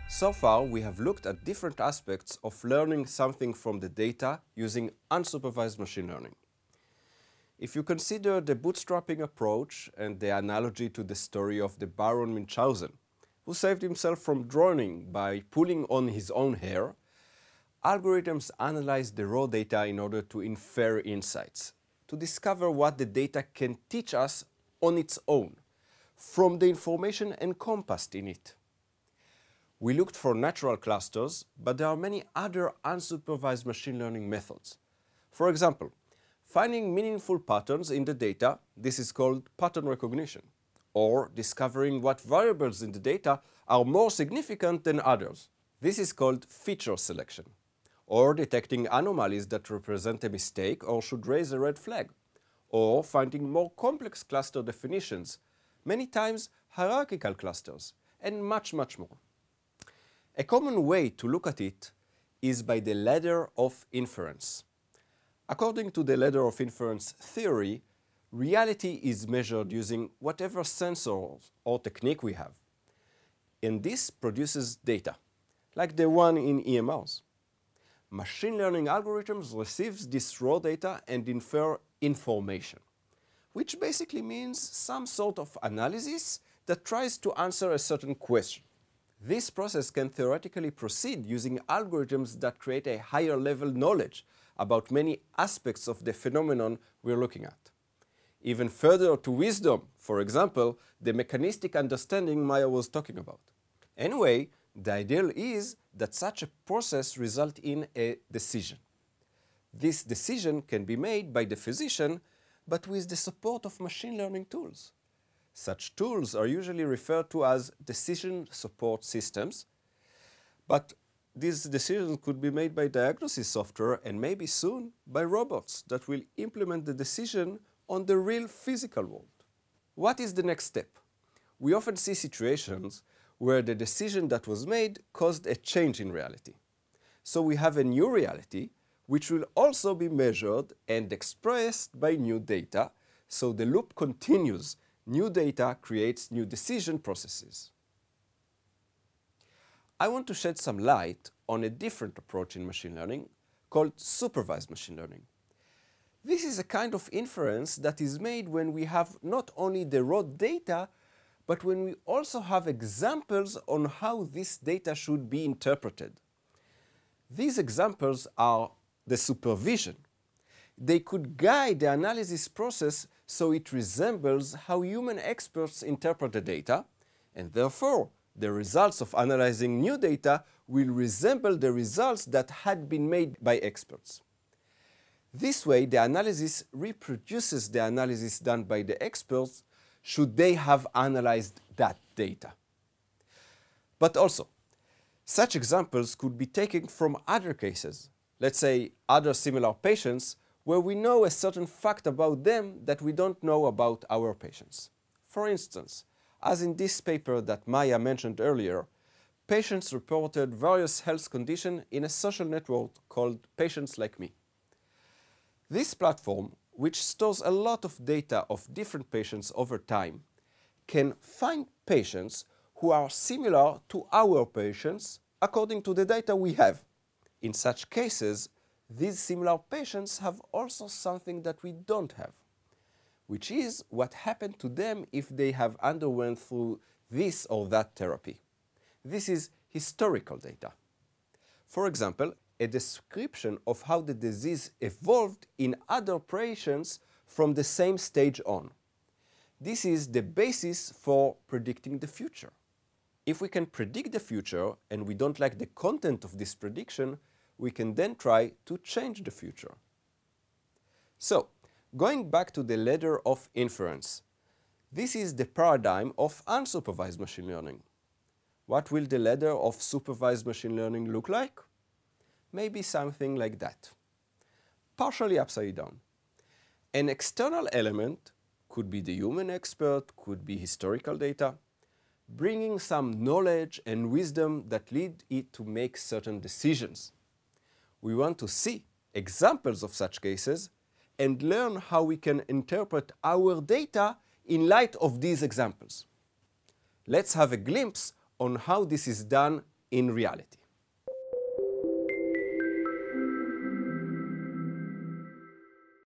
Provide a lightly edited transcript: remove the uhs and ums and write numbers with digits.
So far, we have looked at different aspects of learning something from the data using unsupervised machine learning. If you consider the bootstrapping approach and the analogy to the story of the Baron Munchausen, who saved himself from drowning by pulling on his own hair, algorithms analyze the raw data in order to infer insights, to discover what the data can teach us on its own, from the information encompassed in it. We looked for natural clusters, but there are many other unsupervised machine learning methods. For example, finding meaningful patterns in the data, this is called pattern recognition, or discovering what variables in the data are more significant than others. This is called feature selection, or detecting anomalies that represent a mistake or should raise a red flag, or finding more complex cluster definitions, many times hierarchical clusters, and much more. A common way to look at it is by the ladder of inference. According to the ladder of inference theory, reality is measured using whatever sensors or technique we have. And this produces data, like the one in EMRs. Machine learning algorithms receive this raw data and infer information, which basically means some sort of analysis that tries to answer a certain question. This process can theoretically proceed using algorithms that create a higher level knowledge about many aspects of the phenomenon we're looking at. Even further to wisdom, for example, the mechanistic understanding Maya was talking about. Anyway, the ideal is that such a process results in a decision. This decision can be made by the physician, but with the support of machine learning tools. Such tools are usually referred to as decision support systems, but these decisions could be made by diagnosis software and maybe soon by robots that will implement the decision on the real physical world. What is the next step? We often see situations where the decision that was made caused a change in reality. So we have a new reality which will also be measured and expressed by new data, so the loop continues. New data creates new decision processes. I want to shed some light on a different approach in machine learning called supervised machine learning. This is a kind of inference that is made when we have not only the raw data, but when we also have examples on how this data should be interpreted. These examples are the supervision. They could guide the analysis process so it resembles how human experts interpret the data, and therefore the results of analyzing new data will resemble the results that had been made by experts. This way, the analysis reproduces the analysis done by the experts should they have analyzed that data. But also, such examples could be taken from other cases, let's say other similar patients, where we know a certain fact about them that we don't know about our patients. For instance, as in this paper that Maya mentioned earlier, patients reported various health conditions in a social network called Patients Like Me. This platform, which stores a lot of data of different patients over time, can find patients who are similar to our patients according to the data we have. In such cases, these similar patients have also something that we don't have, which is what happened to them if they have underwent through this or that therapy. This is historical data. For example, a description of how the disease evolved in other patients from the same stage on. This is the basis for predicting the future. If we can predict the future and we don't like the content of this prediction, we can then try to change the future. So, going back to the ladder of inference, this is the paradigm of unsupervised machine learning. What will the ladder of supervised machine learning look like? Maybe something like that. Partially upside down. An external element could be the human expert, could be historical data, bringing some knowledge and wisdom that lead it to make certain decisions. We want to see examples of such cases and learn how we can interpret our data in light of these examples. Let's have a glimpse on how this is done in reality.